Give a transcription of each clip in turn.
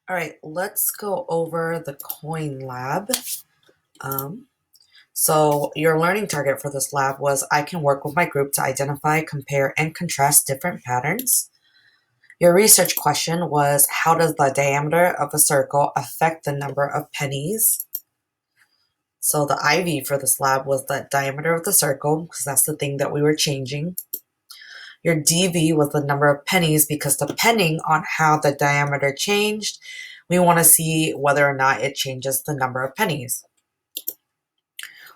All right, let's go over the coin lab. Um, so your learning target for this lab was I can work with my group to identify, compare, and contrast different patterns. Your research question was how does the diameter of a circle affect the number of pennies? So the IV for this lab was the diameter of the circle, because that's the thing that we were changing. Your DV was the number of pennies, because depending on how the diameter changed, we want to see whether or not it changes the number of pennies.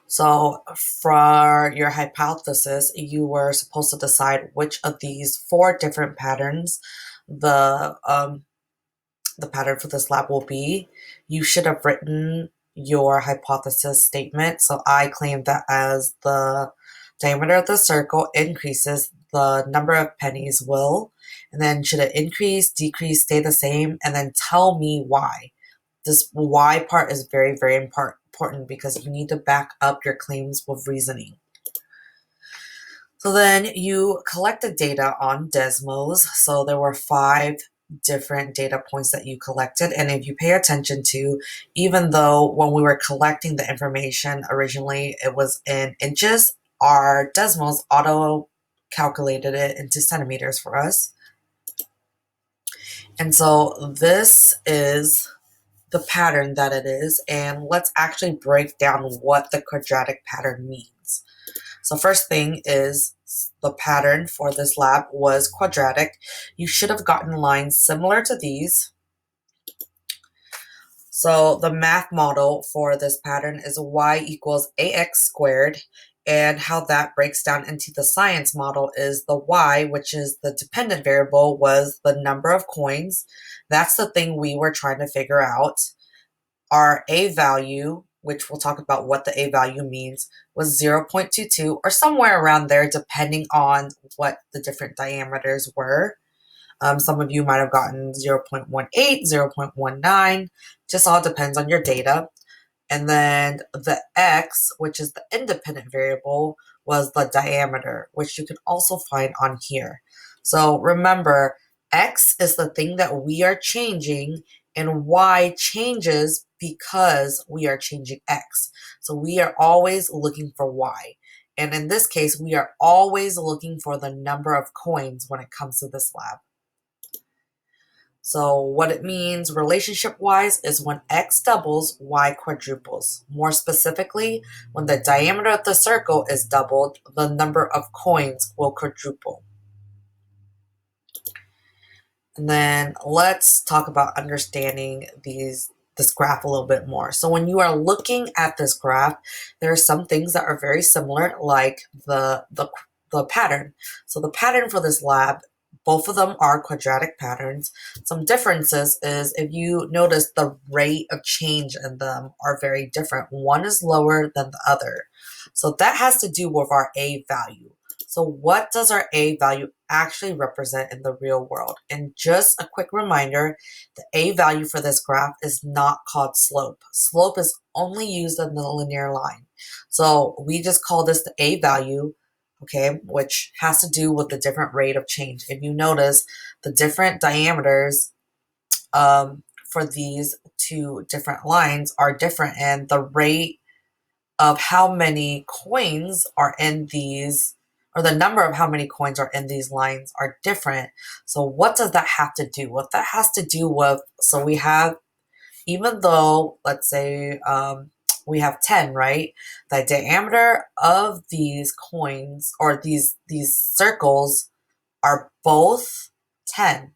So for your hypothesis, you were supposed to decide which of these four different patterns the pattern for this lab will be. You should have written your hypothesis statement. So I claim that as the diameter of the circle increases, the number of pennies will. And then should it increase, decrease, stay the same? And then tell me why. This why part is very, very important because you need to back up your claims with reasoning. So then you collected data on Desmos. So there were 5 different data points that you collected. And if you pay attention to, even though when we were collecting the information originally, it was in inches, our Desmos auto calculated it into centimeters for us. And so this is the pattern that it is. And let's actually break down what the quadratic pattern means. So first thing is the pattern for this lab was quadratic. You should have gotten lines similar to these. So the math model for this pattern is y equals ax squared, and how that breaks down into the science model is the y, which is the dependent variable, was the number of coins. That's the thing we were trying to figure out. Our a value, which we'll talk about what the a value means, was 0.22 or somewhere around there, depending on what the different diameters were. Some of you might have gotten 0.18, 0.19, just all depends on your data. And then the x, which is the independent variable, was the diameter, which you can also find on here. So remember, x is the thing that we are changing, and y changes because we are changing x. So we are always looking for y. And in this case, we are always looking for the number of coins when it comes to this lab. So what it means relationship-wise is when x doubles, y quadruples. More specifically, when the diameter of the circle is doubled, the number of coins will quadruple. And then let's talk about understanding this graph a little bit more. So when you are looking at this graph, there are some things that are very similar, like the pattern. So the pattern for this lab, both of them are quadratic patterns. Some differences is if you notice the rate of change in them are very different. One is lower than the other. So that has to do with our A value. So what does our A value actually represent in the real world? And just a quick reminder, the A value for this graph is not called slope. Slope is only used in the linear line. So we just call this the A value, okay, which has to do with the different rate of change. If you notice, the different diameters for these two different lines are different, and the rate of how many coins are in these, or the number of how many coins are in these lines are different. So what does that have to do? What that has to do with, so we have, even though, let's say, we have 10, right? The diameter of these coins, or these circles, are both 10,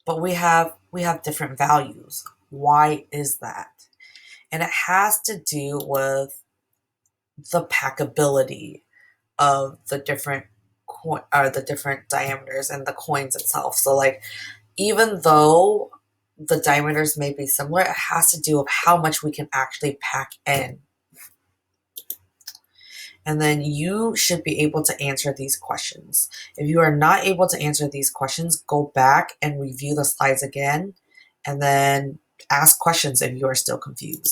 but we have different values. Why is that? And it has to do with the packability of the different the different diameters and the coins itself. So like, even though the diameters may be similar, it has to do with how much we can actually pack in. And then you should be able to answer these questions. If you are not able to answer these questions, go back and review the slides again, and then ask questions if you are still confused.